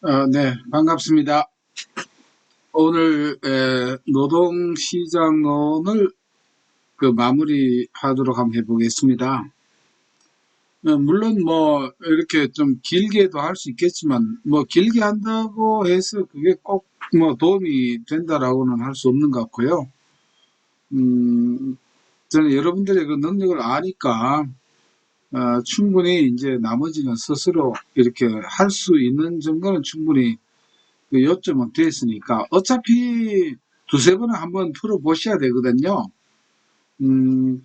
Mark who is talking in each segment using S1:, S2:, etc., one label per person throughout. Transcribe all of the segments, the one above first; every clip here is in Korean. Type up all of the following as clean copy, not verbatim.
S1: 네, 반갑습니다. 오늘 노동시장론을 마무리하도록 한번 해보겠습니다. 물론 뭐 이렇게 좀 길게도 할 수 있겠지만 뭐 길게 한다고 해서 그게 꼭 뭐 도움이 된다라고는 할 수 없는 것 같고요. 음, 저는 여러분들의 그 능력을 아니까 충분히 이제 나머지는 스스로 이렇게 할 수 있는 정도는 충분히 요점은 됐으니까 어차피 두세 번은 한번 풀어보셔야 되거든요. 한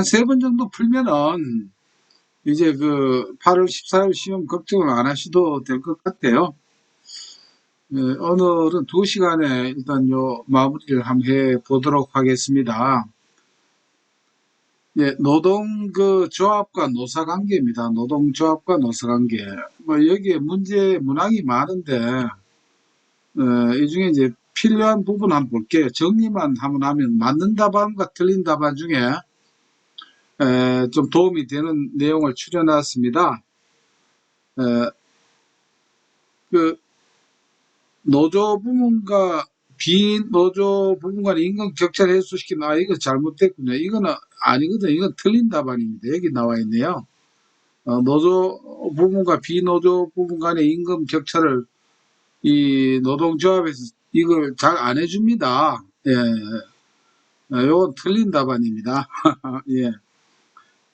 S1: 세 번 정도 풀면은 이제 8월 14일 시험 걱정을 안 하셔도 될 것 같아요. 오늘은 2시간에 일단 요 마무리를 한번 해 보도록 하겠습니다. 예, 노동 조합과 노사 관계입니다. 노동조합과 노사 관계. 뭐 여기에 문항이 많은데 이 중에 이제 필요한 부분 한번 볼게요. 정리만 한번 하면 맞는 답안과 틀린 답안 중에 좀 도움이 되는 내용을 추려놨습니다. 에, 그 노조 부문과 비노조 부문 간의 임금 격차를 해소시키는 이거 잘못됐군요. 이거는 아니거든요. 이건 틀린 답안입니다. 여기 나와 있네요. 노조 부문과 비노조 부문 간의 임금 격차를 이 노동조합에서 이걸 잘 안 해줍니다. 예, 요건 틀린 답안입니다. 예.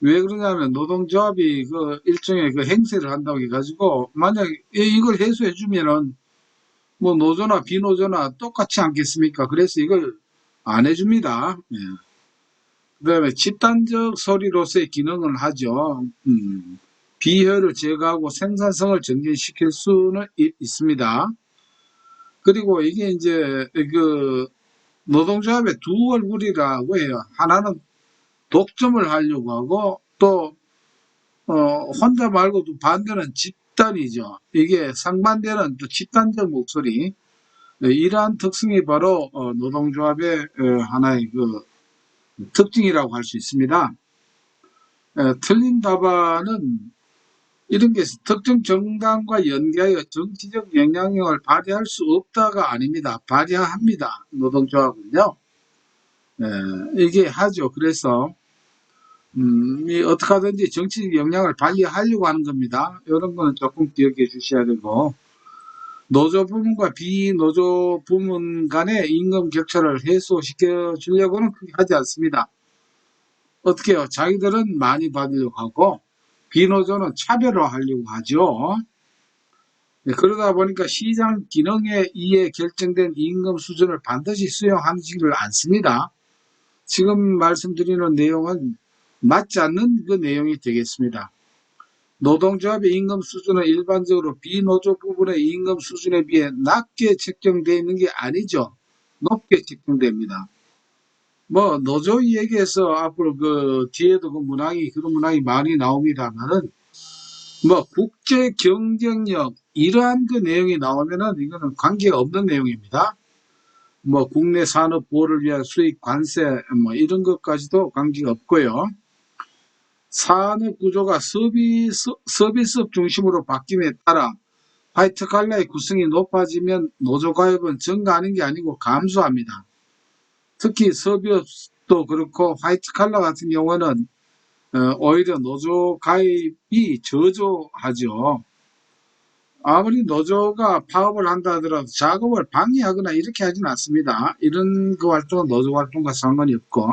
S1: 왜 그러냐면 노동조합이 일종의 행세를 한다고 해가지고 만약 이걸 해소해주면은 뭐 노조나 비노조나 똑같지 않겠습니까? 그래서 이걸 안 해줍니다. 예. 그다음에 집단적 소리로서의 기능을 하죠. 비효율을 제거하고 생산성을 증진시킬 수는 있습니다. 그리고 이게 이제 노동조합의 두 얼굴이라고 해요. 하나는 독점을 하려고 하고 또 혼자 말고도 반대는 집단이죠. 이게 상반되는 또 집단적 목소리. 네, 이러한 특성이 바로 노동조합의 하나의 특징이라고 할 수 있습니다. 틀린 답안은 이런 게 특정 정당과 연계하여 정치적 영향력을 발휘할 수 없다가 아닙니다. 발휘합니다. 노동조합은요. 이게 하죠. 그래서 어떻게 하든지 정치적 영향을 발휘하려고 하는 겁니다. 이런 거는 조금 기억해 주셔야 되고, 노조 부문과 비노조 부문 간의 임금 격차를 해소시켜 주려고는 그렇게 하지 않습니다. 어떻게 해요? 자기들은 많이 받으려고 하고, 비노조는 차별화하려고 하죠. 네, 그러다 보니까 시장 기능에 의해 결정된 임금 수준을 반드시 수용하지를 않습니다. 지금 말씀드리는 내용은 맞지 않는 그 내용이 되겠습니다. 노동조합의 임금 수준은 일반적으로 비노조 부분의 임금 수준에 비해 낮게 책정되어 있는 게 아니죠. 높게 책정됩니다. 뭐 노조 얘기해서 앞으로 뒤에도 그런 문항이 많이 나옵니다만은 뭐 국제 경쟁력 이러한 내용이 나오면은 이거는 관계가 없는 내용입니다. 뭐 국내 산업 보호를 위한 수익 관세 뭐 이런 것까지도 관계가 없고요. 산업 구조가 서비스업 중심으로 바뀜에 따라 화이트 칼라의 구성이 높아지면 노조 가입은 증가하는 게 아니고 감소합니다. 특히 서비스업도 그렇고 화이트 칼라 같은 경우는 오히려 노조 가입이 저조하죠. 아무리 노조가 파업을 한다 하더라도 작업을 방해하거나 이렇게 하진 않습니다. 이런 활동은 노조 활동과 상관이 없고,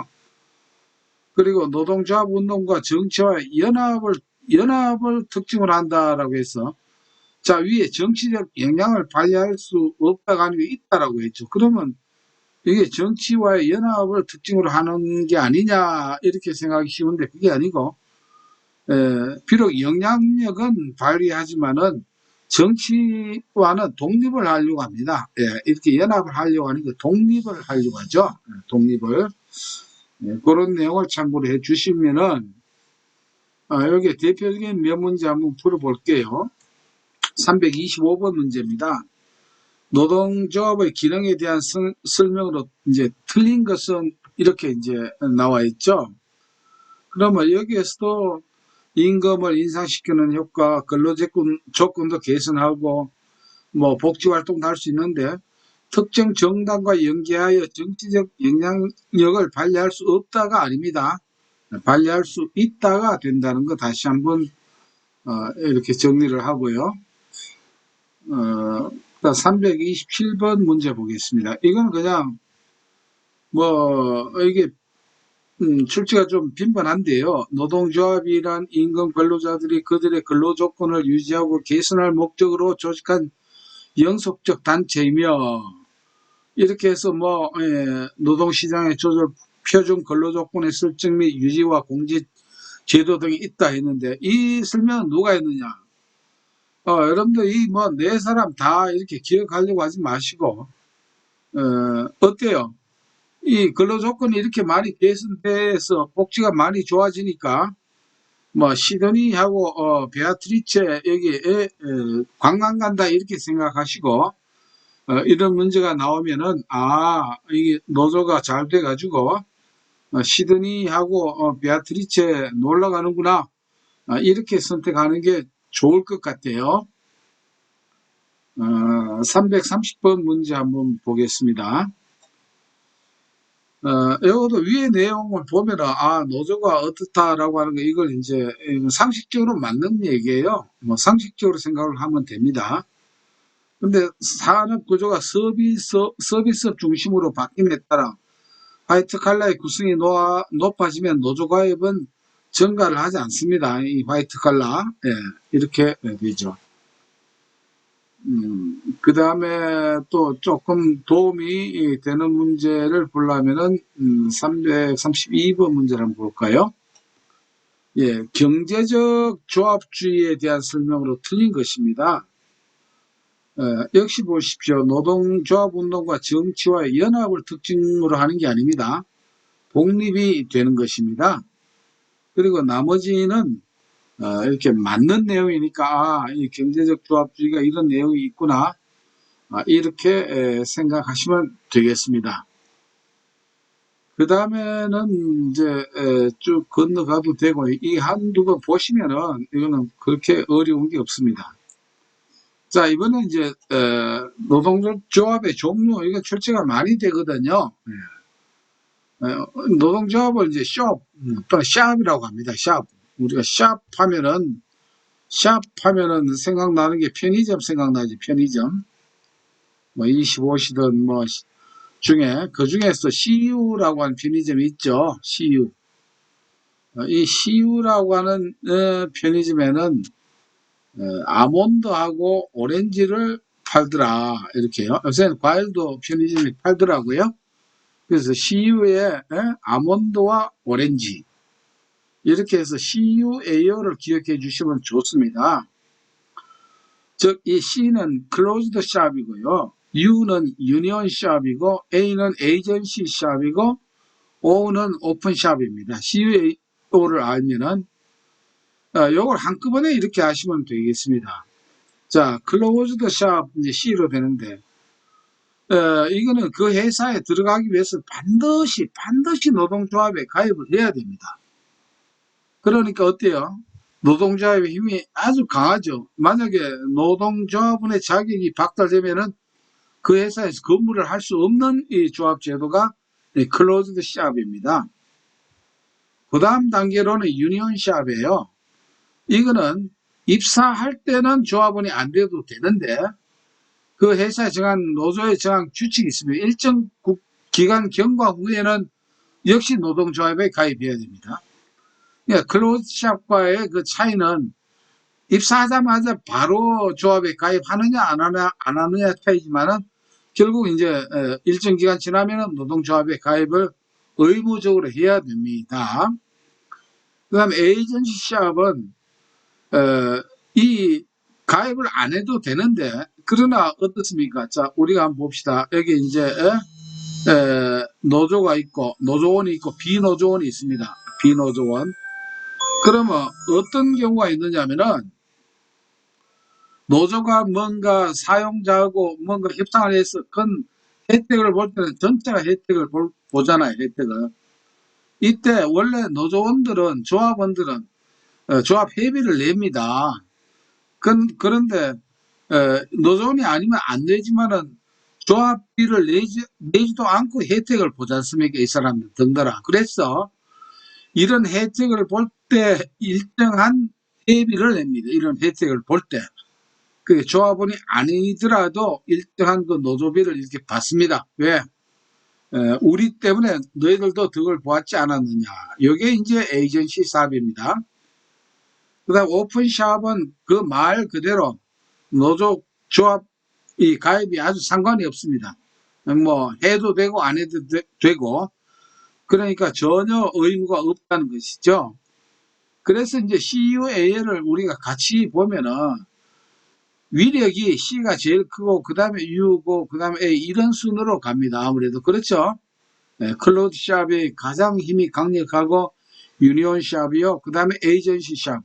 S1: 그리고 노동조합 운동과 정치와 연합을 특징으로 한다라고 해서, 자, 위에 정치적 영향을 발휘할 수 없다가 아니고 있다라고 했죠. 그러면 이게 정치와의 연합을 특징으로 하는 게 아니냐, 이렇게 생각하기 쉬운데 그게 아니고, 비록 영향력은 발휘하지만은 정치와는 독립을 하려고 합니다. 예, 이렇게 연합을 하려고 하는 게 독립을 하려고 하죠. 독립을. 예, 그런 내용을 참고를 해 주시면은, 여기 대표적인 몇 문제 한번 풀어볼게요. 325번 문제입니다. 노동조합의 기능에 대한 설명으로 이제 틀린 것은 이렇게 이제 나와 있죠. 그러면 여기에서도 임금을 인상시키는 효과, 근로조건도 개선하고 뭐 복지활동도 할 수 있는데 특정 정당과 연계하여 정치적 영향력을 발휘할 수 없다가 아닙니다. 발휘할 수 있다가 된다는 거 다시 한번 이렇게 정리를 하고요. 327번 문제 보겠습니다. 이건 그냥 뭐 이게 출제가 좀 빈번한데요. 노동조합이란 임금 근로자들이 그들의 근로조건을 유지하고 개선할 목적으로 조직한 영속적 단체이며, 이렇게 해서 뭐 노동시장의 조절, 표준 근로조건의 설정 및 유지와 공제 제도 등이 있다 했는데, 이 설명은 누가 했느냐? 여러분들 이 뭐 네 사람 다 이렇게 기억하려고 하지 마시고, 어때요? 이 근로조건이 이렇게 많이 개선돼서 복지가 많이 좋아지니까 뭐 시드니하고 베아트리체 여기에 관광 간다 이렇게 생각하시고, 이런 문제가 나오면은 이게 노조가 잘 돼가지고 시드니하고 베아트리체 놀러 가는구나, 이렇게 선택하는 게 좋을 것 같아요. 330번 문제 한번 보겠습니다. 이것도 위의 내용을 보면은, 노조가 어떻다라고 하는 거, 이걸 이제 상식적으로 맞는 얘기예요. 뭐 상식적으로 생각을 하면 됩니다. 근데 산업 구조가 서비스업 중심으로 바뀜에 따라 화이트 칼라의 구성이 높아지면 노조 가입은 증가를 하지 않습니다. 이 화이트 칼라. 이렇게 되죠. 그 다음에 또 조금 도움이 되는 문제를 보려면은 332번 문제를 한번 볼까요? 경제적 조합주의에 대한 설명으로 틀린 것입니다. 역시 보십시오. 노동조합운동과 정치와의 연합을 특징으로 하는 게 아닙니다. 독립이 되는 것입니다. 그리고 나머지는 이렇게 맞는 내용이니까 이 경제적 조합주의가 이런 내용이 있구나, 이렇게 생각하시면 되겠습니다. 그 다음에는 이제 쭉 건너가도 되고, 이 한두 번 보시면은 이거는 그렇게 어려운 게 없습니다. 자, 이번엔 이제 노동조합의 종류, 이거 출제가 많이 되거든요. 노동조합을 이제 또는 샵이라고 합니다. 샵. 우리가 샵 하면은 생각나는 게 편의점 생각나지, 편의점. 뭐 25시든 뭐 중에, 그 중에서 CU라고 하는 편의점이 있죠. CU. 이 CU라고 하는 편의점에는 아몬드하고 오렌지를 팔더라, 이렇게요. 요새는 과일도 편의점에 팔더라고요. 그래서 CU에 아몬드와 오렌지, 이렇게 해서 CUAO를 기억해 주시면 좋습니다. 즉, 이 C는 클로즈드 샵이고요. U는 유니온 샵이고, A는 에이전시 샵이고, O는 오픈 샵입니다. CUAO를 알면은, 요걸 한꺼번에 이렇게 하시면 되겠습니다. 자, 클로즈드 샵, 이제 C로 되는데, 이거는 그 회사에 들어가기 위해서 반드시 노동조합에 가입을 해야 됩니다. 그러니까 어때요? 노동조합의 힘이 아주 강하죠. 만약에 노동조합원의 자격이 박탈되면은 그 회사에서 근무를 할 수 없는 이 조합 제도가 클로즈드 샵입니다. 그 다음 단계로는 유니온 샵이에요. 이거는 입사할 때는 조합원이 안 돼도 되는데, 그 회사에 정한, 노조에 정한 규칙이 있습니다. 일정 기간 경과 후에는 역시 노동조합에 가입해야 됩니다. 클로즈샵과의 그 차이는 입사하자마자 바로 조합에 가입하느냐 안 하느냐 차이지만은, 결국 이제 일정 기간 지나면은 노동조합에 가입을 의무적으로 해야 됩니다. 그 다음에 에이전시 샵은 이 가입을 안 해도 되는데, 그러나 어떻습니까? 자, 우리가 한번 봅시다. 여기 이제 노조가 있고, 노조원이 있고, 비노조원이 있습니다. 비노조원. 그러면 어떤 경우가 있느냐면은, 노조가 뭔가 사용자하고 뭔가 협상을 해서 큰 혜택을 볼 때는 전체가 혜택을 보잖아요, 혜택을. 이때 원래 노조원들은, 조합원들은 조합 회비를 냅니다. 그런데 노조원이 아니면 안 되지만은 조합비를 내지도 않고 혜택을 보지 않습니까? 이 사람들 덩달아. 그래서 이런 혜택을 볼 때 일정한 대비를 냅니다. 이런 혜택을 볼 때. 그 조합원이 아니더라도 일정한 그 노조비를 이렇게 받습니다. 왜? 우리 때문에 너희들도 덕을 보았지 않았느냐. 이게 이제 에이전시 사업입니다. 그 다음 오픈샵은 그 말 그대로 노조 조합이 가입이 아주 상관이 없습니다. 뭐 해도 되고 안 해도 되고 그러니까 전혀 의무가 없다는 것이죠. 그래서 이제 CUA를 우리가 같이 보면은 위력이 C가 제일 크고 그 다음에 U고 그 다음에 A 이런 순으로 갑니다. 아무래도 그렇죠. 클로드 샵이 가장 힘이 강력하고 유니온 샵이요. 그 다음에 에이전시 샵.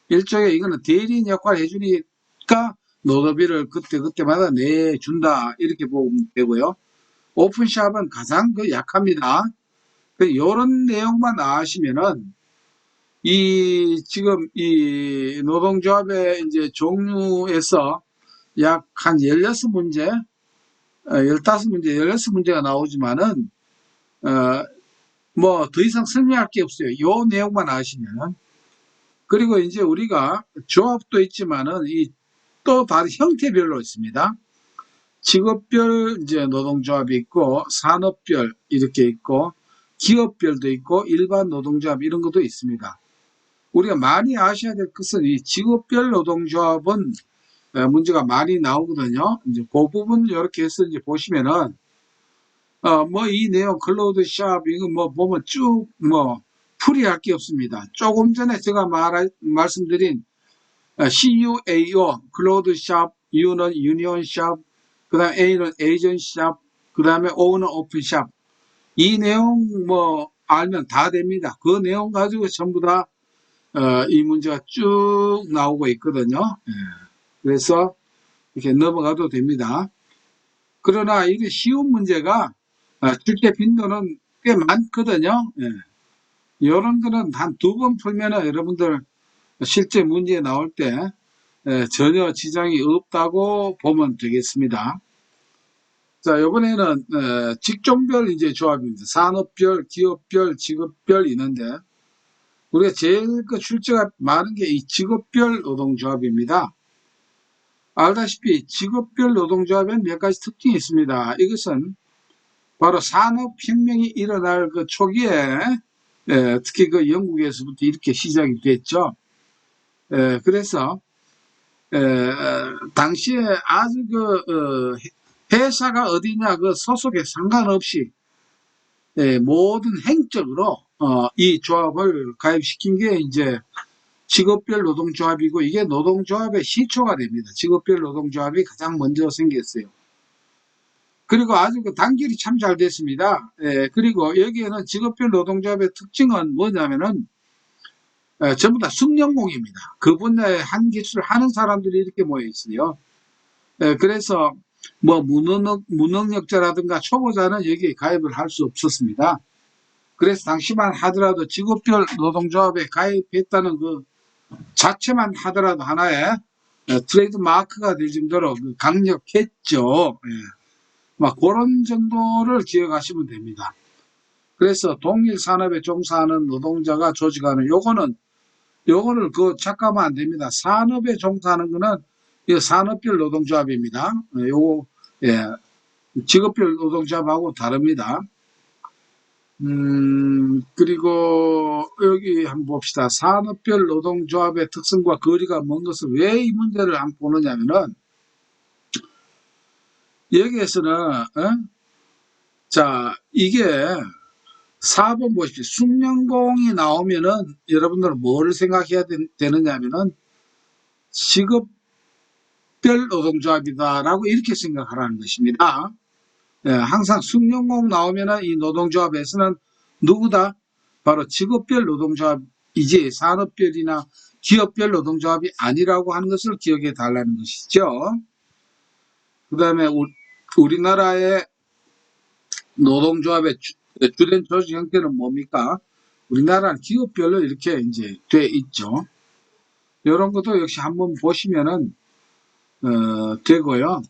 S1: 일종의 이거는 대리인 역할을 해주니까 노동비를 그때그때마다 내준다. 이렇게 보면 되고요. 오픈샵은 가장 약합니다. 요런 내용만 아시면은 지금 이 노동조합의 이제 종류에서 약 한 16문제, 15문제, 16문제가 나오지만은, 뭐 더 이상 설명할 게 없어요. 요 내용만 아시면은. 그리고 이제 우리가 조합도 있지만은 또 다른 형태별로 있습니다. 직업별 이제 노동조합이 있고 산업별 이렇게 있고 기업별도 있고 일반 노동조합 이런 것도 있습니다. 우리가 많이 아셔야 될 것은 이 직업별 노동조합은 문제가 많이 나오거든요. 이제 그 부분 이렇게 해서 이제 보시면은 뭐 이 내용 클로드 샵 이거 뭐 보면 쭉 뭐 풀이할 게 없습니다. 조금 전에 제가 말씀드린 CUAO 클로드 샵, U는 유니온 샵, 그 다음에 A는 에이전시 샵, 그 다음에 O는 오픈 샵. 이 내용 뭐 알면 다 됩니다. 그 내용 가지고 전부 다 이 문제가 쭉 나오고 있거든요. 그래서 이렇게 넘어가도 됩니다. 그러나 이게 쉬운 문제가 출제 빈도는 꽤 많거든요. 이런 거는 한 2번 풀면은 여러분들 실제 문제 나올 때 전혀 지장이 없다고 보면 되겠습니다. 자, 이번에는 직종별 이제 조합입니다. 산업별, 기업별, 직업별 있는데 우리가 제일 그 출제가 많은 게 이 직업별 노동조합입니다. 알다시피 직업별 노동조합에는 몇 가지 특징이 있습니다. 이것은 바로 산업혁명이 일어날 그 초기에 특히 그 영국에서부터 이렇게 시작이 됐죠. 그래서 당시에 아주 회사가 어디냐 그 소속에 상관없이 모든 행적으로 이 조합을 가입시킨 게 이제 직업별 노동조합이고 이게 노동조합의 시초가 됩니다. 직업별 노동조합이 가장 먼저 생겼어요. 그리고 아주 그 단결이 참 잘 됐습니다. 그리고 여기에는 직업별 노동조합의 특징은 뭐냐면은 전부 다 숙련공입니다. 그 분야의 한 기술을 하는 사람들이 이렇게 모여 있어요. 그래서 뭐 무능력자라든가 초보자는 여기에 가입을 할 수 없었습니다. 그래서 당시만 하더라도 직업별 노동조합에 가입했다는 그 자체만 하더라도 하나의 트레이드 마크가 될 정도로 강력했죠. 막 그런 정도를 기억하시면 됩니다. 그래서 동일 산업에 종사하는 노동자가 조직하는 요거를 착각하면 안 됩니다. 산업에 종사하는 거는 이 산업별 노동조합입니다. 요거 직업별 노동조합하고 다릅니다. 그리고 여기 한번 봅시다. 산업별 노동조합의 특성과 거리가 먼 것은 왜 이 문제를 안 보느냐면은 여기에서는 자 이게 4번 보십시오. 숙련공이 나오면은 여러분들은 뭐를 생각해야 되느냐면은 직업별 노동조합이다라고 이렇게 생각하라는 것입니다. 항상 숙련공 나오면은 이 노동조합에서는 누구다? 바로 직업별 노동조합이지 산업별이나 기업별 노동조합이 아니라고 하는 것을 기억해 달라는 것이죠. 그 다음에 우리나라의 노동조합의 주된 조직 형태는 뭡니까? 우리나라는 기업별로 이렇게 이제 돼 있죠. 이런 것도 역시 한번 보시면은 되고요.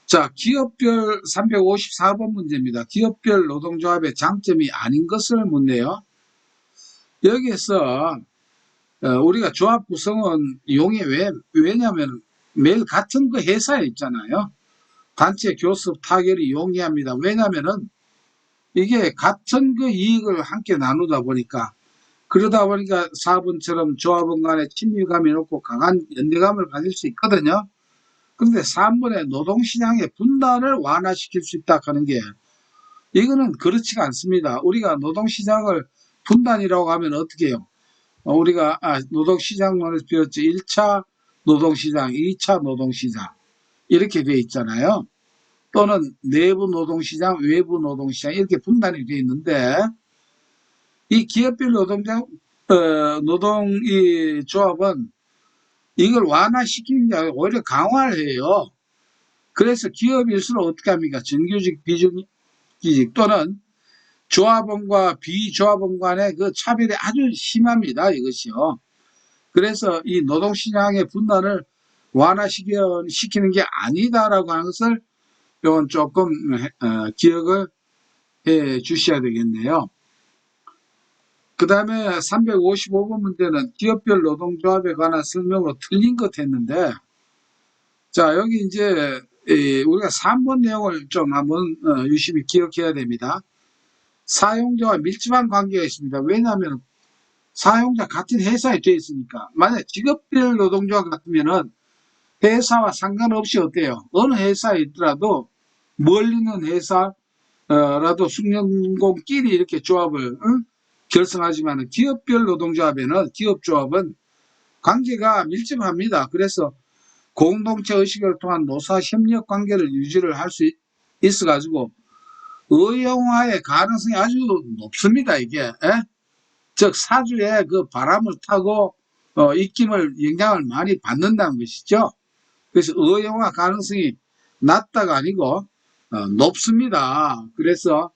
S1: 자, 기업별 354번 문제입니다. 기업별 노동조합의 장점이 아닌 것을 묻네요. 여기에서 우리가 조합 구성은 이용해. 왜냐하면 매일 같은 그 회사에 있잖아요. 단체 교섭 타결이 용이합니다. 왜냐하면은 이게 같은 그 이익을 함께 나누다 보니까, 그러다 보니까 4번처럼 조합원 간에 친밀감이 높고 강한 연대감을 가질 수 있거든요. 그런데 3번의 노동시장의 분단을 완화시킬 수 있다 하는 게, 이거는 그렇지가 않습니다. 우리가 노동시장을 분단이라고 하면 어떻게 해요? 우리가 노동시장론에서 배웠죠. 1차 노동시장, 2차 노동시장 이렇게 돼 있잖아요. 또는 내부 노동시장, 외부 노동시장 이렇게 분단이 되어 있는데, 이 기업별 노동 이 조합은 이걸 완화시키는 게 아니라 오히려 강화를 해요. 그래서 기업일수록 어떻게 합니까? 정규직, 비정규직 또는 조합원과 비조합원 간의 그 차별이 아주 심합니다. 이것이요. 그래서 이 노동시장의 분단을 완화시키는 게 아니다라고 하는 것을 이건 조금 기억을 해 주셔야 되겠네요. 그 다음에 355번 문제는 기업별 노동조합에 관한 설명으로 틀린 것 했는데, 자, 여기 이제 우리가 3번 내용을 좀 한번 유심히 기억해야 됩니다. 사용자와 밀접한 관계가 있습니다. 왜냐하면 사용자 같은 회사에 되어 있으니까. 만약 직업별 노동조합 같으면은 회사와 상관없이 어때요? 어느 회사에 있더라도 멀리 있는 회사라도 숙련공끼리 이렇게 조합을 결성하지만, 기업별 노동조합에는 기업조합은 관계가 밀접합니다. 그래서 공동체 의식을 통한 노사 협력 관계를 유지를 할 수 있어 가지고 의형화의 가능성이 아주 높습니다. 이게 즉 사주에 그 바람을 타고 입김을 영향을 많이 받는다는 것이죠. 그래서 의형화 가능성이 낮다가 아니고 높습니다. 그래서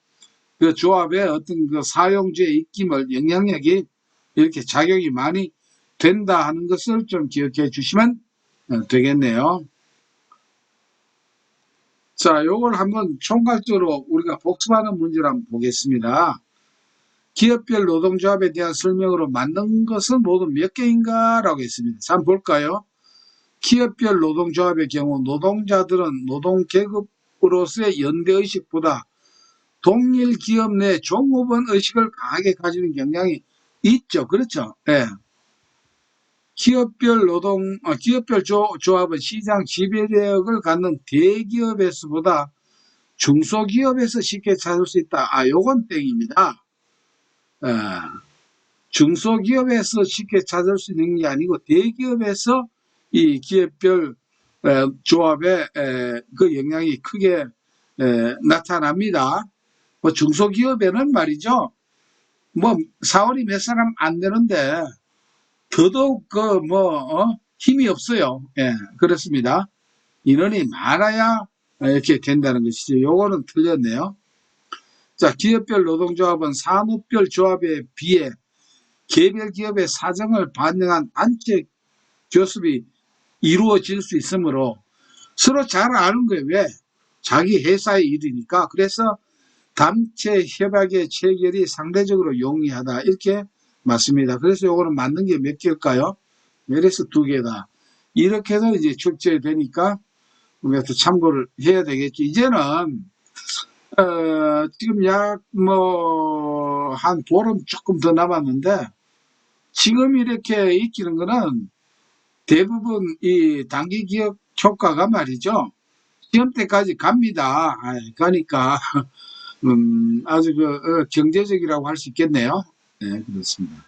S1: 그 조합의 어떤 그 사용주의 입김을 영향력이 이렇게 작용이 많이 된다 하는 것을 좀 기억해 주시면 되겠네요. 자, 요걸 한번 총괄적으로 우리가 복습하는 문제를 한번 보겠습니다. 기업별 노동조합에 대한 설명으로 맞는 것은 모두 몇 개인가? 라고 했습니다. 자, 한번 볼까요? 기업별 노동조합의 경우 노동자들은 노동계급으로서의 연대의식보다 동일 기업 내 종업원 의식을 강하게 가지는 경향이 있죠. 그렇죠? 예. 기업별 조합은 시장 지배력을 갖는 대기업에서보다 중소기업에서 쉽게 찾을 수 있다. 요건 땡입니다. 예. 중소기업에서 쉽게 찾을 수 있는 게 아니고 대기업에서 이 기업별 조합의 그 영향이 크게 나타납니다. 뭐 중소기업에는 말이죠. 뭐 사원이 몇 사람 안 되는데 더더욱 힘이 없어요. 예, 그렇습니다. 인원이 많아야 이렇게 된다는 것이죠. 요거는 틀렸네요. 자, 기업별 노동조합은 산업별 조합에 비해 개별 기업의 사정을 반영한 단체 교섭이 이루어질 수 있으므로 서로 잘 아는 거예요. 왜? 자기 회사의 일이니까. 그래서 단체 협약의 체결이 상대적으로 용이하다. 이렇게 맞습니다. 그래서 요거는 맞는 게 몇 개일까요? 그래서 2개다. 이렇게 해서 이제 출제되니까 우리가 또 참고를 해야 되겠죠. 이제는 지금 한 보름 조금 더 남았는데, 지금 이렇게 익히는 거는 대부분 이 단기 기억 효과가 말이죠. 시험 때까지 갑니다. 그러니까 아주 경제적이라고 할 수 있겠네요. 네, 그렇습니다.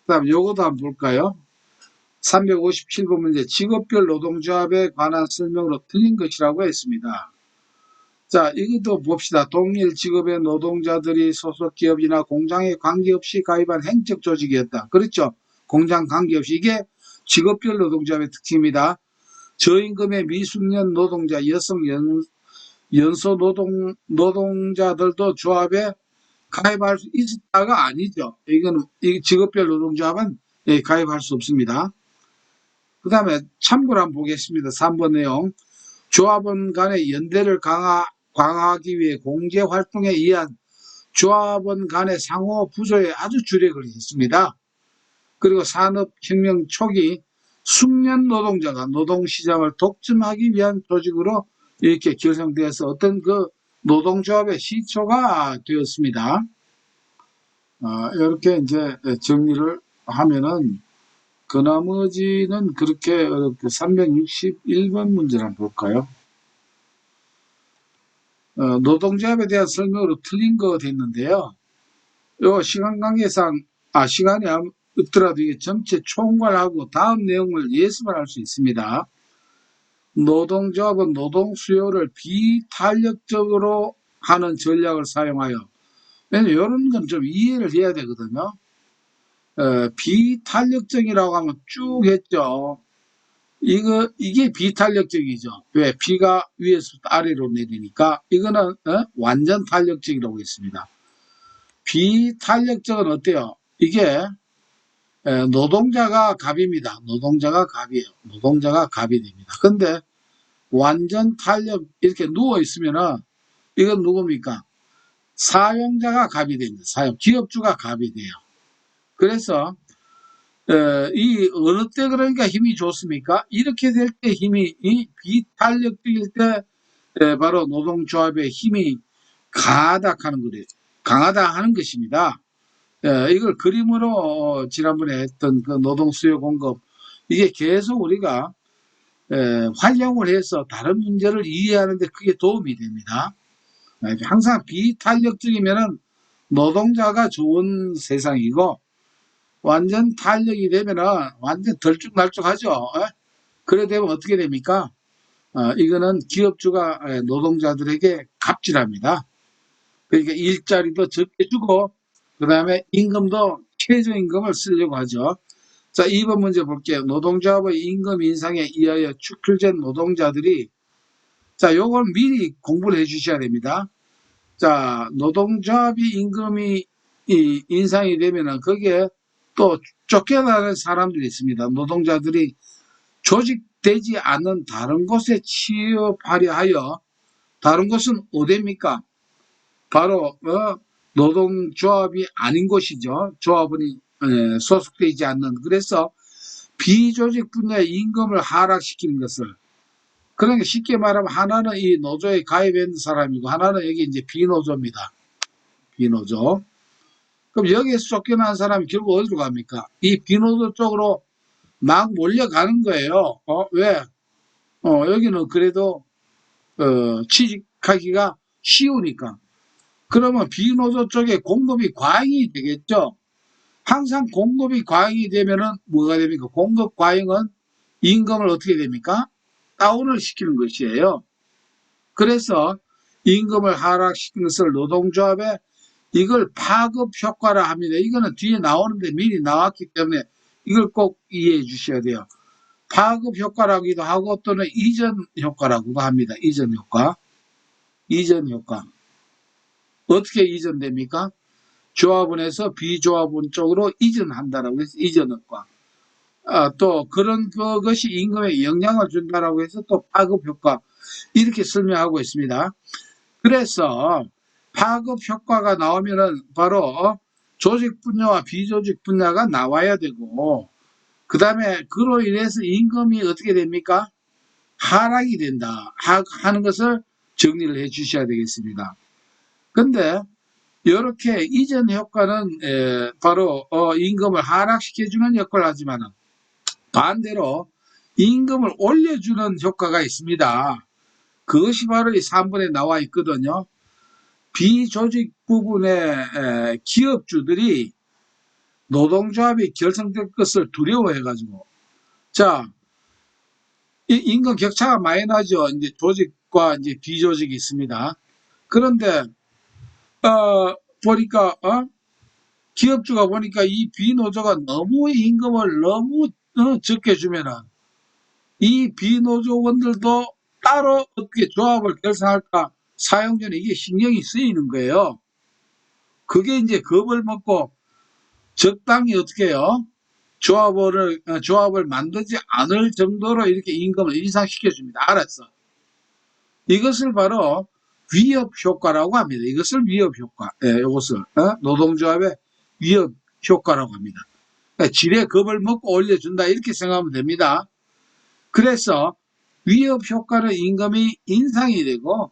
S1: 그다음 요것도 한번 볼까요? 357번 문제, 직업별 노동조합에 관한 설명으로 틀린 것이라고 했습니다. 자, 이것도 봅시다. 동일 직업의 노동자들이 소속 기업이나 공장에 관계없이 가입한 행적 조직이었다. 그렇죠? 공장 관계없이. 이게 직업별 노동조합의 특징입니다. 저임금의 미숙련 노동자, 여성 연소 노동자들도 조합에 가입할 수 있었다가 아니죠. 이거는 이 직업별 노동조합은 가입할 수 없습니다. 그 다음에 참고로 한번 보겠습니다. 3번 내용. 조합원 간의 연대를 강화하기 위해 공제 활동에 의한 조합원 간의 상호 부조에 아주 주력을 했습니다. 그리고 산업혁명 초기 숙련 노동자가 노동시장을 독점하기 위한 조직으로 이렇게 결성되어서 어떤 그 노동조합의 시초가 되었습니다. 이렇게 이제 정리를 하면은 그 나머지는 그렇게 어렵게 361번 문제를 한번 볼까요? 노동조합에 대한 설명으로 틀린 거 됐는데요. 요 시간 관계상, 시간이 없더라도 이게 전체 총괄하고 다음 내용을 예습을 할 수 있습니다. 노동조합은 노동 수요를 비탄력적으로 하는 전략을 사용하여, 왜냐면 이런 건 좀 이해를 해야 되거든요. 비탄력적이라고 하면 쭉 했죠. 이게 비탄력적이죠. 왜? 비가 위에서 아래로 내리니까 이거는 완전 탄력적이라고 했습니다. 비탄력적은 어때요? 이게 노동자가 갑입니다. 노동자가 갑이에요. 노동자가 갑이 됩니다. 근데 완전 탄력 이렇게 누워 있으면은 이건 누굽니까? 사용자가 갑이 됩니다. 기업주가 갑이 돼요. 그래서 이 어느 때 그러니까 힘이 좋습니까? 이렇게 될 때 힘이 비탄력적일 때 바로 노동조합의 힘이 강하다 하는 거예요. 강하다 하는 것입니다. 이걸 그림으로 지난번에 했던 그 노동 수요 공급 이게 계속 우리가 활용을 해서 다른 문제를 이해하는데 그게 도움이 됩니다. 항상 비탄력적이면은 노동자가 좋은 세상이고 완전 탄력이 되면은 완전 덜쭉날쭉하죠. 그래 되면 어떻게 됩니까? 이거는 기업주가 노동자들에게 갑질합니다. 그러니까 일자리도 적게 주고 그 다음에 임금도 최저임금을 쓰려고 하죠. 자, 2번 문제 볼게요. 노동조합의 임금 인상에 의하여 축출된 노동자들이 자, 요걸 미리 공부를 해 주셔야 됩니다. 자, 노동조합이 임금이 인상이 되면은 거기에 또 쫓겨나는 사람들이 있습니다. 노동자들이 조직되지 않는 다른 곳에 취업하려 하여 다른 곳은 어디입니까? 바로 노동조합이 아닌 곳이죠. 조합원이 소속되지 않는. 그래서 비조직 분야의 임금을 하락시키는 것을 그러니까 쉽게 말하면 하나는 이 노조에 가입한 사람이고 하나는 여기 이제 비노조입니다. 비노조. 그럼 여기에서 쫓겨난 사람이 결국 어디로 갑니까? 이 비노조 쪽으로 막 몰려가는 거예요. 왜? 여기는 그래도 취직하기가 쉬우니까. 그러면 비노조 쪽에 공급이 과잉이 되겠죠. 항상 공급이 과잉이 되면은 뭐가 됩니까? 공급 과잉은 임금을 어떻게 됩니까? 다운을 시키는 것이에요. 그래서 임금을 하락시키는 것을 노동조합에 이걸 파급 효과라 합니다. 이거는 뒤에 나오는데 미리 나왔기 때문에 이걸 꼭 이해해 주셔야 돼요. 파급 효과라기도 하고 또는 이전 효과라고도 합니다. 이전 효과. 이전 효과. 어떻게 이전됩니까? 조합원에서 비조합원 쪽으로 이전한다라고 해서 이전 효과. 또 그런 것이 임금에 영향을 준다라고 해서 또 파급 효과. 이렇게 설명하고 있습니다. 그래서 파급 효과가 나오면은 바로 조직 분야와 비조직 분야가 나와야 되고 그 다음에 그로 인해서 임금이 어떻게 됩니까? 하락이 된다 하는 것을 정리를 해 주셔야 되겠습니다. 근데 이렇게 이전 효과는 바로 임금을 하락시켜주는 역할을 하지만 반대로 임금을 올려주는 효과가 있습니다. 그것이 바로 이 3번에 나와 있거든요. 비조직 부분의 기업주들이 노동조합이 결성될 것을 두려워해가지고 자, 임금 격차가 많이 나죠. 이제 조직과 이제 비조직이 있습니다. 그런데 보니까 기업주가 보니까 이 비노조가 너무 임금을 너무 적게 주면은 이 비노조원들도 따로 어떻게 조합을 결성할까 사용전에 이게 신경이 쓰이는 거예요. 그게 이제 겁을 먹고 적당히 어떻게 해요? 조합을 만들지 않을 정도로 이렇게 임금을 인상시켜줍니다. 알았어. 이것을 바로 위협 효과라고 합니다. 이것을 위협 효과. 예, 이것을 노동조합의 위협 효과라고 합니다. 그러니까 지레 겁을 먹고 올려준다 이렇게 생각하면 됩니다. 그래서 위협 효과는 임금이 인상이 되고,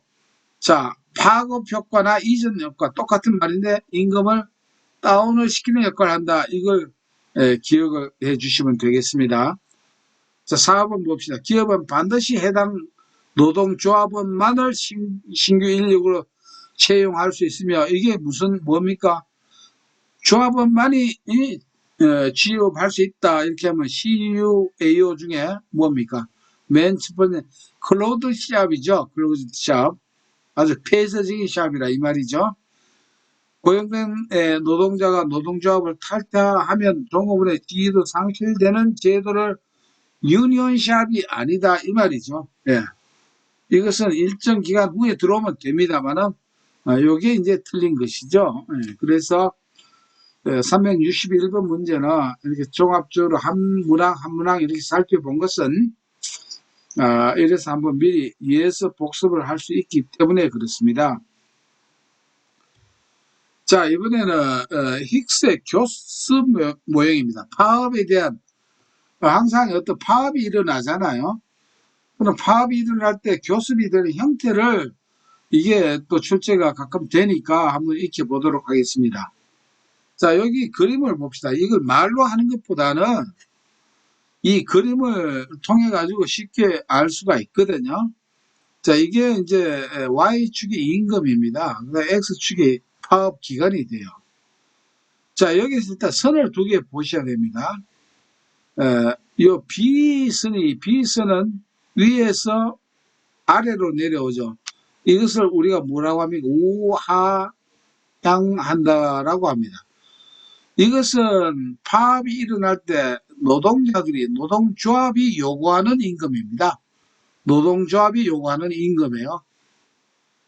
S1: 자, 파급 효과나 이전 효과 똑같은 말인데 임금을 다운을 시키는 역할을 한다. 이걸 기억을 해 주시면 되겠습니다. 자, 4번 봅시다. 기업은 반드시 해당 노동조합원만을 신규 인력으로 채용할 수 있으며, 이게 뭡니까? 조합원만이 취업할 수 있다. 이렇게 하면 CUAO 중에 뭡니까? 맨 첫 번째, 클로드 시합이죠. 클로드 시합. 아주 폐쇄적인 시합이라 이 말이죠. 고용된 노동자가 노동조합을 탈퇴하면 종업원의 지위도 상실되는 제도를 유니온 시합이 아니다 이 말이죠. 예. 이것은 일정 기간 후에 들어오면 됩니다만은 요게 이제 틀린 것이죠. 예. 그래서 361번 문제는 이렇게 종합적으로 한 문항 한 문항 이렇게 살펴본 것은 이래서 한번 미리 이해해서 복습을 할 수 있기 때문에 그렇습니다. 자, 이번에는 힉스의 교수 모형입니다. 파업에 대한 항상 어떤 파업이 일어나잖아요. 그럼 파업이 일어날 때 교습이 되는 형태를 이게 또 출제가 가끔 되니까 한번 익혀보도록 하겠습니다. 자, 여기 그림을 봅시다. 이걸 말로 하는 것보다는 이 그림을 통해 가지고 쉽게 알 수가 있거든요. 자, 이게 이제 Y축이 임금입니다. X축이 파업 기간이 돼요. 자, 여기서 일단 선을 두 개 보셔야 됩니다. 요 B선은 위에서 아래로 내려오죠. 이것을 우리가 뭐라고 합니까? 우하향한다라고 합니다. 이것은 파업이 일어날 때 노동조합이 요구하는 임금입니다. 노동조합이 요구하는 임금이에요.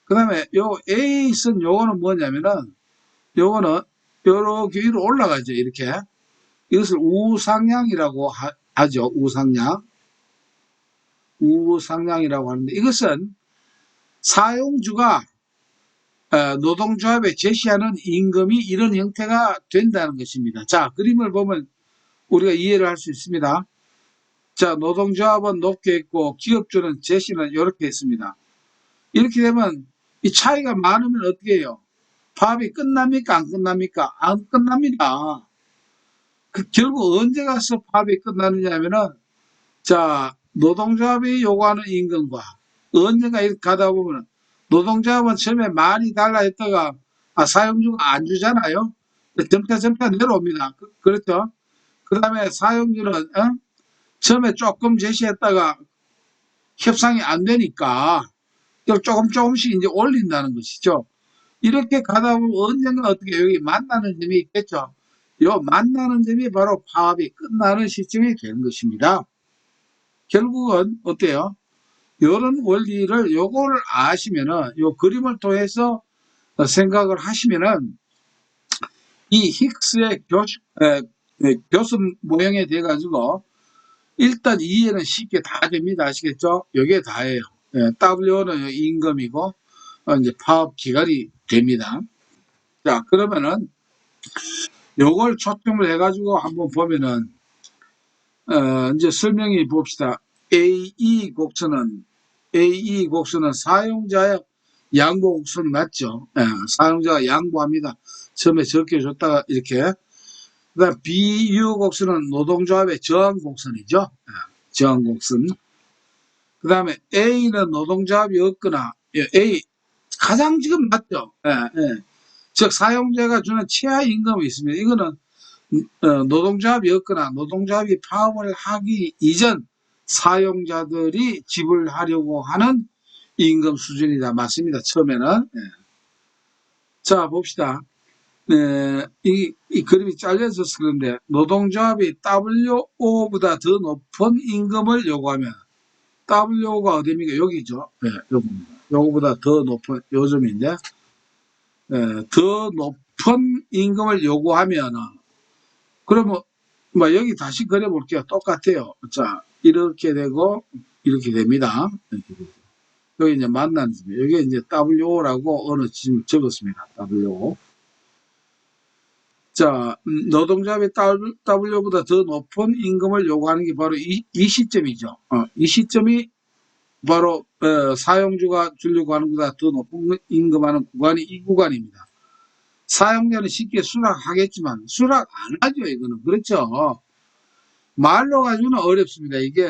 S1: 그 다음에 요 A선 요거는 뭐냐면은 요거는 요렇게 위로 올라가죠. 이렇게. 이것을 우상향이라고 하죠. 우상향이라고 하는데, 이것은 사용주가 노동조합에 제시하는 임금이 이런 형태가 된다는 것입니다. 자, 그림을 보면 우리가 이해를 할 수 있습니다. 자, 노동조합은 높게 있고 기업주는 제시는 이렇게 있습니다. 이렇게 되면 이 차이가 많으면 어떻게 해요? 파업이 끝납니까? 안 끝납니까? 안 끝납니다. 결국 언제 가서 파업이 끝나느냐 하면은, 자, 노동조합이 요구하는 임금과 언젠가 이렇게 가다 보면 노동조합은 처음에 많이 달라 했다가 사용주가 안 주잖아요. 점차 내려옵니다. 그렇죠? 그 다음에 사용주는 처음에 조금 제시했다가 협상이 안 되니까 조금씩 이제 올린다는 것이죠. 이렇게 가다 보면 언젠가 어떻게 여기 만나는 점이 있겠죠. 요 만나는 점이 바로 파업이 끝나는 시점이 되는 것입니다. 결국은 어때요? 이런 원리를 요거를 아시면은 요 그림을 통해서 생각을 하시면은 이 힉스의 교수 모형에 대해 가지고 일단 이해는 쉽게 다 됩니다. 아시겠죠? 이게 다예요. W는 임금이고 이제 파업 기간이 됩니다. 자, 그러면은 요걸 초점을 해가지고 한번 보면은 이제 설명해 봅시다. AE 곡선은 사용자의 양보 곡선이 맞죠? 사용자가 양보합니다. 처음에 적게 줬다가 이렇게. 그다음 BU 곡선은 노동조합의 저항 곡선이죠. 저항 곡선. 그 다음에 A는 노동조합이 없거나, A, 가장 지금 맞죠? 즉, 사용자가 주는 최하 임금이 있습니다. 이거는, 노동조합이 없거나, 노동조합이 파업을 하기 이전 사용자들이 지불하려고 하는 임금 수준이다. 맞습니다. 처음에는. 자, 봅시다. 이 그림이 잘려져서 그런데, 노동조합이 WO보다 더 높은 임금을 요구하면, W가 어디입니까? 여기죠. 요겁니다. 요거보다 더 높은 요점인데, 더 높은 임금을 요구하면, 그러면 뭐 여기 다시 그려볼게요. 똑같아요. 자, 이렇게 되고 이렇게 됩니다. 여기 이제 만나는 점. 여기 이제 WO라고 어느 지금 적었습니다. WO. 자, 노동조합이 W보다 더 높은 임금을 요구하는 게 바로 이 시점이죠. 이 시점이 바로 사용주가 주려고 하는 것보다 더 높은 임금하는 구간이 이 구간입니다. 사용자는 쉽게 수락하겠지만 수락 안 하죠. 이거는. 그렇죠. 말로 가지고는 어렵습니다. 이게.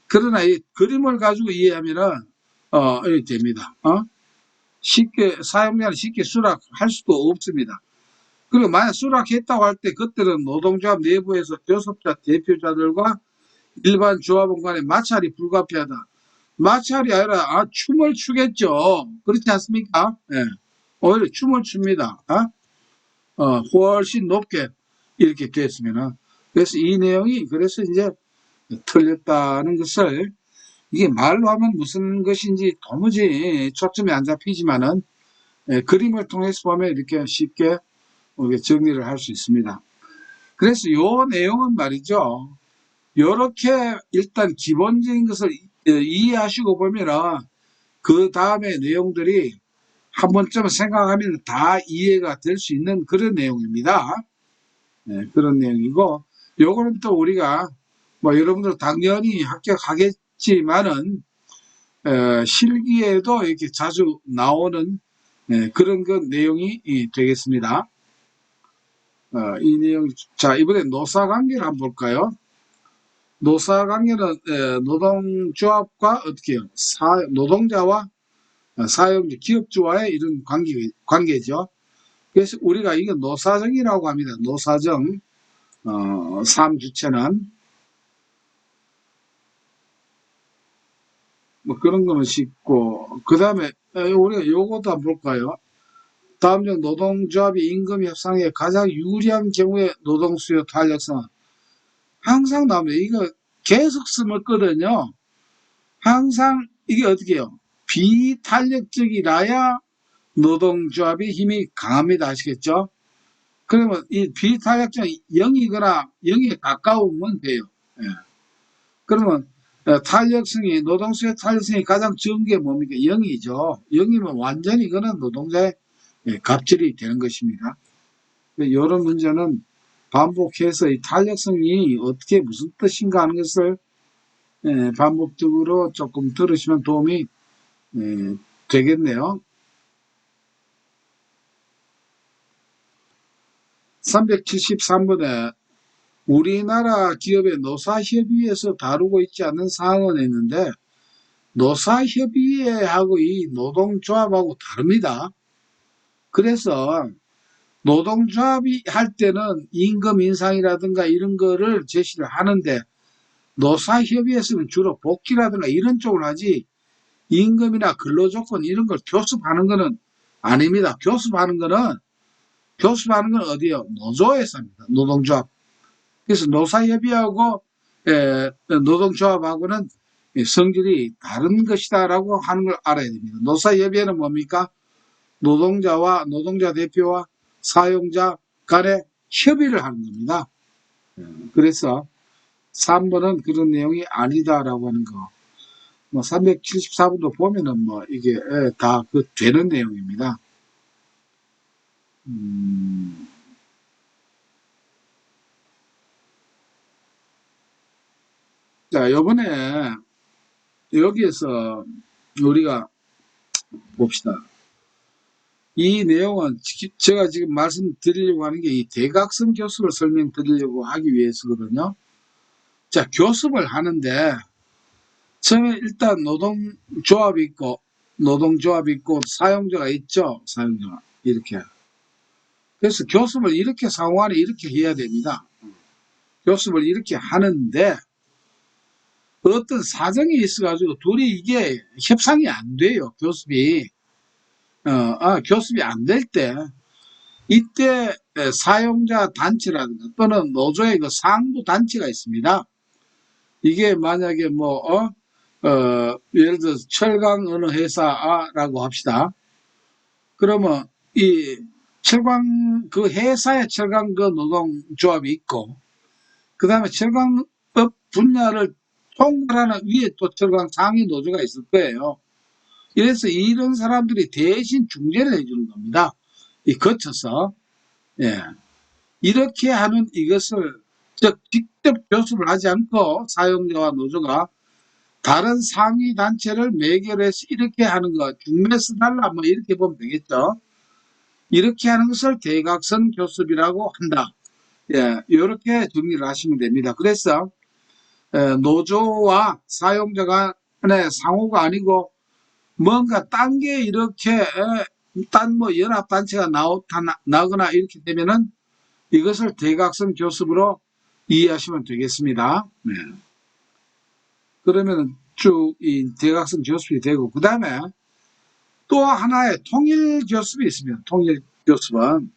S1: 그러나 이 그림을 가지고 이해하면은 이렇게 됩니다. 쉽게 사용자는 쉽게 수락할 수도 없습니다. 그리고 만약 수락했다고 할 때 그때는 노동조합 내부에서 교섭자 대표자들과 일반 조합원 간의 마찰이 불가피하다. 마찰이 아니라 춤을 추겠죠. 그렇지 않습니까? 예. 오히려 춤을 춥니다. 훨씬 높게 이렇게 됐으면은. 그래서 이 내용이 그래서 이제 틀렸다는 것을 이게 말로 하면 무슨 것인지 도무지 초점이 안 잡히지만은 그림을 통해서 보면 이렇게 쉽게 정리를 할 수 있습니다. 그래서 요 내용은 말이죠. 요렇게 일단 기본적인 것을 이해하시고 보면은 그 다음에 내용들이 한 번쯤 생각하면 다 이해가 될 수 있는 그런 내용입니다. 그런 내용이고, 요거는 또 우리가 뭐 여러분들 당연히 합격하겠지만은 실기에도 이렇게 자주 나오는 그런 그 내용이 되겠습니다. 이 내용, 자, 이번에 노사관계를 한번 볼까요? 노사관계는 노동조합과 어떻게 해요? 노동자와 사용자, 기업주와의 이런 관계죠. 그래서 우리가 이게 노사정이라고 합니다. 노사정, 사업 주체는. 뭐 그런 거는 쉽고, 그 다음에 우리가 요것도 한번 볼까요? 다음 중 노동조합이 임금 협상에 가장 유리한 경우에 노동수요 탄력성. 항상 나옵니다. 이거 계속 쓰먹거든요. 항상 이게 어떻게 해요? 비탄력적이라야 노동조합의 힘이 강합니다. 아시겠죠? 그러면 이 비탄력적 0이거나 0에 가까우면 돼요. 예. 그러면 탄력성이 노동수요 탄력성이 가장 적은 게 뭡니까? 0이죠. 0이면 완전히 이거는 노동자의 갑질이 되는 것입니다. 이런 문제는 반복해서 이 탄력성이 어떻게 무슨 뜻인가 하는 것을 반복적으로 조금 들으시면 도움이 되겠네요. 373번에 우리나라 기업의 노사협의회에서 다루고 있지 않는 사항은 있는데 노사협의회하고 이 노동조합하고 다릅니다. 그래서 노동조합이 할 때는 임금 인상이라든가 이런 거를 제시를 하는데 노사협의회에서는 주로 복지라든가 이런 쪽을 하지 임금이나 근로조건 이런 걸 교섭하는 거는 아닙니다. 교섭하는 건 어디요? 노조에서 합니다. 노동조합. 그래서 노사협의하고 노동조합하고는 성질이 다른 것이다라고 하는 걸 알아야 됩니다. 노사협의회는 뭡니까? 노동자와 노동자 대표와 사용자 간에 협의를 하는 겁니다. 그래서 3번은 그런 내용이 아니다라고 하는 거. 뭐 374번도 보면은 뭐 이게 다 그 되는 내용입니다. 자, 요번에 여기에서 우리가 봅시다. 이 내용은 제가 지금 말씀드리려고 하는 게 이 대각선 교섭을 설명드리려고 하기 위해서거든요. 자, 교섭을 하는데 처음에 일단 노동조합이 있고 사용자가 있죠. 사용자가 이렇게. 그래서 교섭을 이렇게 상호간에 이렇게 해야 됩니다. 교섭을 이렇게 하는데 어떤 사정이 있어가지고 둘이 이게 협상이 안 돼요. 교섭이 안 될 때 이때 사용자 단체라든가 또는 노조의 그 상부 단체가 있습니다. 이게 만약에 예를 들어서 철강 어느 회사라고 합시다. 그러면 이 철강 그 회사의 철강 그 노동조합이 있고 그 다음에 철강업 분야를 통달하는 위에 또 철강 상위 노조가 있을 거예요. 이래서 이런 사람들이 대신 중재를 해주는 겁니다. 이 거쳐서. 예. 이렇게 하는 이것을, 즉, 직접 교섭을 하지 않고 사용자와 노조가 다른 상위 단체를 매결해서 이렇게 하는 것, 중매 써달라, 뭐, 이렇게 보면 되겠죠. 이렇게 하는 것을 대각선 교섭이라고 한다. 예, 이렇게 정리를 하시면 됩니다. 그래서, 노조와 사용자 간의 상호가 아니고, 뭔가 딴 게 이렇게, 딴 뭐 연합단체가 나거나 이렇게 되면은 이것을 대각선 교섭으로 이해하시면 되겠습니다. 네. 그러면 쭉 이 대각선 교섭이 되고, 그 다음에 또 하나의 통일 교섭이 있습니다. 통일 교섭은.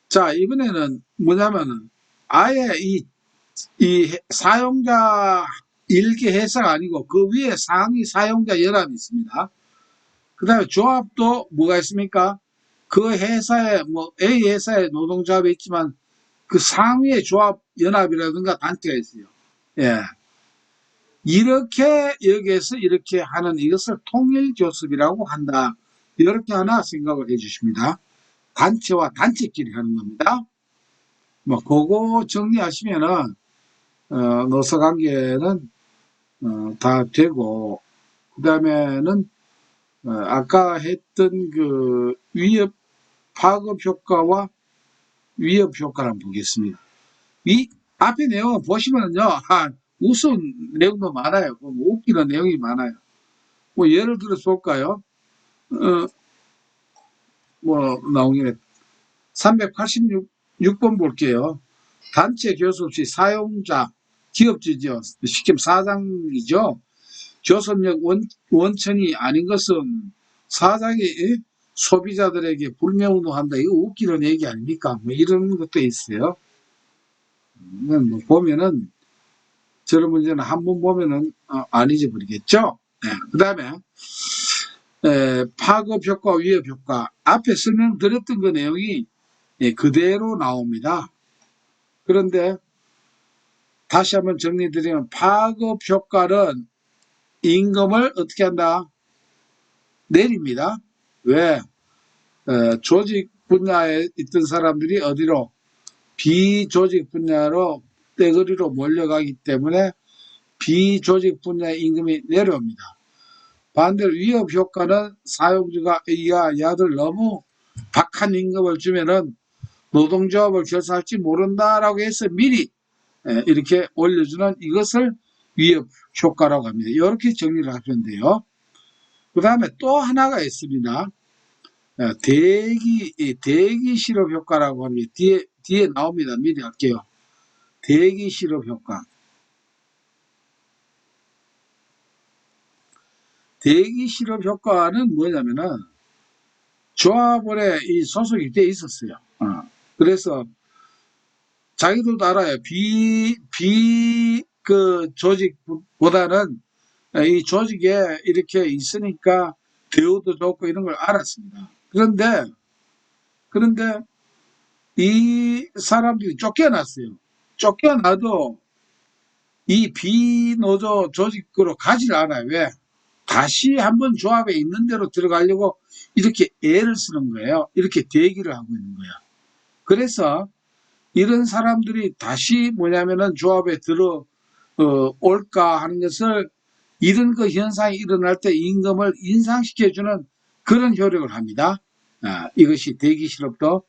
S1: 자, 이번에는 뭐냐면은 아예 이 사용자 일개 회사가 아니고 그 위에 상위 사용자 연합이 있습니다. 그 다음에 조합도 뭐가 있습니까? 그 회사에, 뭐, A 회사에 노동조합이 있지만 그 상위의 조합 연합이라든가 단체가 있어요. 예. 이렇게 여기에서 이렇게 하는 이것을 통일교섭이라고 한다. 이렇게 하나 생각을 해 주십니다. 단체와 단체끼리 하는 겁니다. 뭐, 그거 정리하시면은, 노사관계는, 다 되고, 그 다음에는, 아까 했던 그 위협, 파급 효과와 위협 효과를 한번 보겠습니다. 이 앞에 내용을 보시면요, 우스운 내용도 많아요. 웃기는 내용이 많아요. 뭐 예를 들어서 볼까요? 뭐 나오긴 386번 볼게요. 단체 교섭 시 사용자, 기업주죠. 쉽게 사장이죠. 교섭력 원천이 아닌 것은 사장이 소비자들에게 불매운동한다. 이거 웃기는 얘기 아닙니까? 뭐 이런 것도 있어요. 뭐 보면은 저런 문제는 한 번 보면은 안 잊어버리겠죠. 네. 그 다음에 파급 효과, 위협 효과 앞에 설명드렸던 그 내용이 그대로 나옵니다. 그런데 다시 한번 정리드리면 파급 효과는 임금을 어떻게 한다? 내립니다. 왜? 조직 분야에 있던 사람들이 어디로? 비조직 분야로 떼거리로 몰려가기 때문에 비조직 분야의 임금이 내려옵니다. 반대로 위협 효과는 사용자가 야들 너무 박한 임금을 주면은 노동조합을 결사할지 모른다라고 해서 미리 이렇게 올려주는 이것을 위협 효과라고 합니다. 이렇게 정리를 하시면 돼요. 그 다음에 또 하나가 있습니다. 대기 실업 효과라고 합니다. 뒤에 나옵니다. 미리 할게요. 대기 실업 효과. 대기 실업 효과는 뭐냐면은 조합원에 이 소속이 돼 있었어요. 그래서 자기들도 알아요. 그 조직보다는 이 조직에 이렇게 있으니까 대우도 좋고 이런 걸 알았습니다. 그런데 이 사람들이 쫓겨났어요. 쫓겨나도 이 비노조 조직으로 가지를 않아요. 왜? 다시 한번 조합에 있는 대로 들어가려고 이렇게 애를 쓰는 거예요. 이렇게 대기를 하고 있는 거야. 그래서 이런 사람들이 다시 뭐냐면은 조합에 올까 하는 것을 이런 그 현상이 일어날 때 임금을 인상시켜주는 그런 효력을 합니다. 이것이 대기 실업도.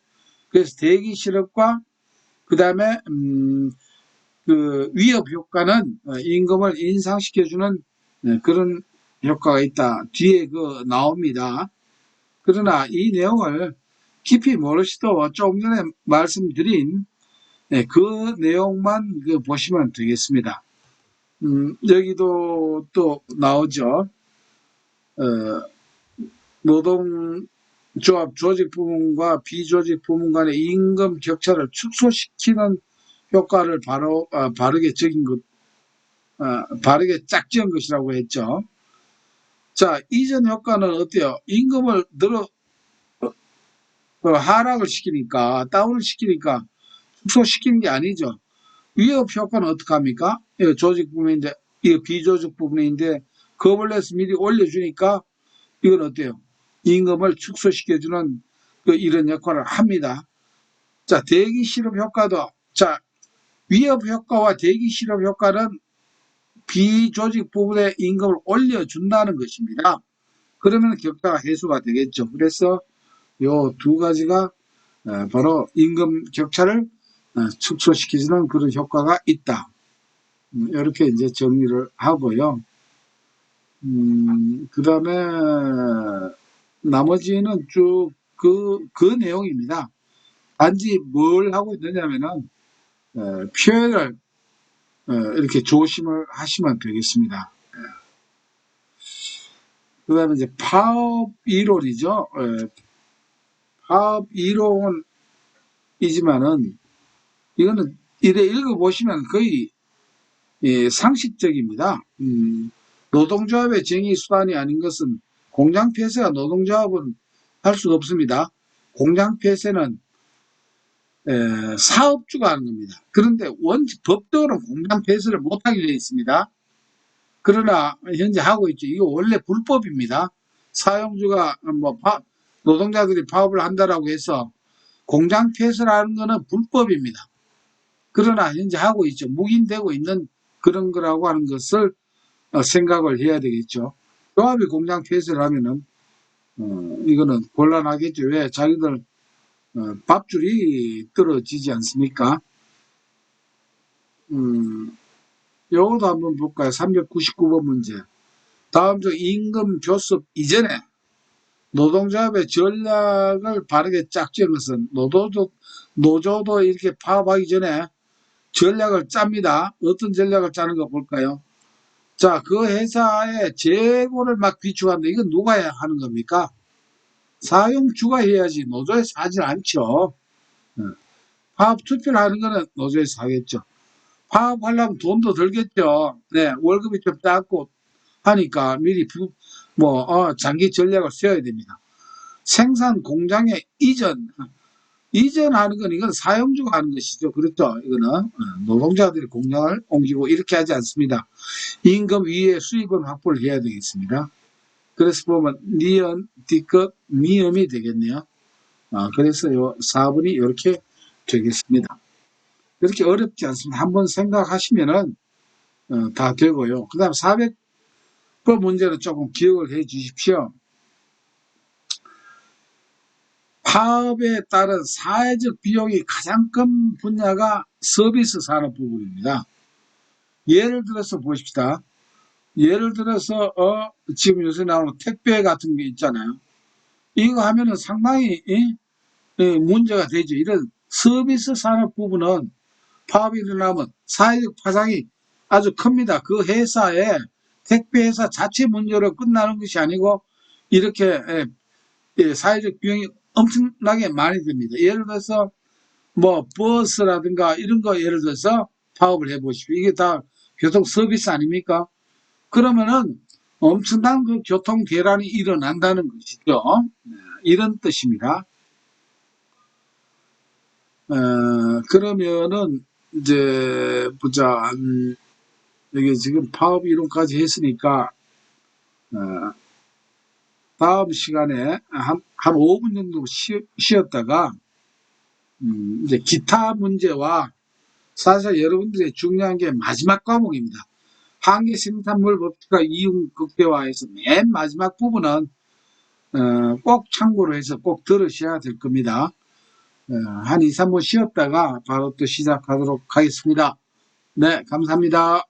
S1: 그래서 대기 실업과 그 다음에 그 위협 효과는 임금을 인상시켜주는 그런 효과가 있다. 뒤에 그 나옵니다. 그러나 이 내용을 깊이 모르시도 조금 전에 말씀드린 그 내용만 보시면 되겠습니다. 여기도 또 나오죠. 노동조합 조직 부문과 비조직 부문 간의 임금 격차를 축소시키는 효과를 바르게 바르게 짝지은 것이라고 했죠. 자, 이전 효과는 어때요? 임금을 하락을 시키니까, 다운을 시키니까 축소시키는 게 아니죠. 위협 효과는 어떻게 합니까? 이거 조직 부분인데, 이거 비조직 부분인데, 겁을 내서 미리 올려주니까, 이건 어때요? 임금을 축소시켜주는 이런 역할을 합니다. 자, 대기 실업 효과도, 자, 위협 효과와 대기 실업 효과는 비조직 부분의 임금을 올려준다는 것입니다. 그러면 격차가 해소가 되겠죠. 그래서 요 두 가지가 바로 임금 격차를 축소시키는 그런 효과가 있다. 이렇게 이제 정리를 하고요. 그 다음에 나머지는 쭉 그 내용입니다. 단지 뭘 하고 있느냐면은 표현을 이렇게 조심을 하시면 되겠습니다. 그 다음에 이제 파업 이론이죠. 파업 이론이지만은 이거는 이래 읽어보시면 거의 상식적입니다. 노동조합의 정의 수단이 아닌 것은 공장 폐쇄가 노동조합은 할 수가 없습니다. 공장 폐쇄는 사업주가 하는 겁니다. 그런데 원칙 법적으로는 공장 폐쇄를 못하게 되어 있습니다. 그러나 현재 하고 있죠. 이거 원래 불법입니다. 사용주가 노동자들이 파업을 한다라고 해서 공장 폐쇄라는 것은 불법입니다. 그러나 현재 하고 있죠. 묵인되고 있는 그런 거라고 하는 것을 생각을 해야 되겠죠. 조합이 공장 폐쇄를 하면은 이거는 곤란하겠죠. 왜? 자기들 밥줄이 떨어지지 않습니까? 요것도 한번 볼까요? 399번 문제. 다음 중 임금 교섭 이전에 노동조합의 전략을 바르게 짝지은 것은 노조도 이렇게 파업하기 전에 전략을 짭니다. 어떤 전략을 짜는 거 볼까요? 자, 그 회사의 재고를 막 비축한다. 이건 누가 해야 하는 겁니까? 사용주가 해야지 노조에서 하진 않죠. 파업 투표를 하는 거는 노조에서 하겠죠. 파업하려면 돈도 들겠죠. 네, 월급이 좀 작고 하니까 미리 장기 전략을 세워야 됩니다. 생산 공장의 이전하는 건 이건 사용주가 하는 것이죠. 그렇죠. 이거는 노동자들이 공장을 옮기고 이렇게 하지 않습니다. 임금 위에 수익은 확보를 해야 되겠습니다. 그래서 보면 니은, D급, 미음이 되겠네요. 그래서 요 4번이 이렇게 되겠습니다. 그렇게 어렵지 않습니다. 한번 생각하시면은 다 되고요. 그 다음 400번 문제는 조금 기억을 해 주십시오. 파업에 따른 사회적 비용이 가장 큰 분야가 서비스 산업 부분입니다. 예를 들어서 보십시다. 예를 들어서 지금 요새 나오는 택배 같은 게 있잖아요. 이거 하면은 상당히 문제가 되죠. 이런 서비스 산업 부분은 파업이 일어나면 사회적 파장이 아주 큽니다. 그 회사에 택배 회사 자체 문제로 끝나는 것이 아니고 이렇게 사회적 비용이 엄청나게 많이 듭니다. 예를 들어서 버스라든가 이런 거 예를 들어서 파업을 해보십시오. 이게 다 교통 서비스 아닙니까? 그러면은 엄청난 그 교통 대란이 일어난다는 것이죠. 이런 뜻입니다. 그러면은 이제 보자. 여기 지금 파업 이론까지 했으니까 다음 시간에 한 5분 정도 쉬었다가 이제 기타 문제와 사실 여러분들이 중요한 게 마지막 과목입니다. 한계 생산물 법칙과 이윤 극대화에서 맨 마지막 부분은 꼭 참고로 해서 꼭 들으셔야 될 겁니다. 한 2, 3분 쉬었다가 바로 또 시작하도록 하겠습니다. 네, 감사합니다.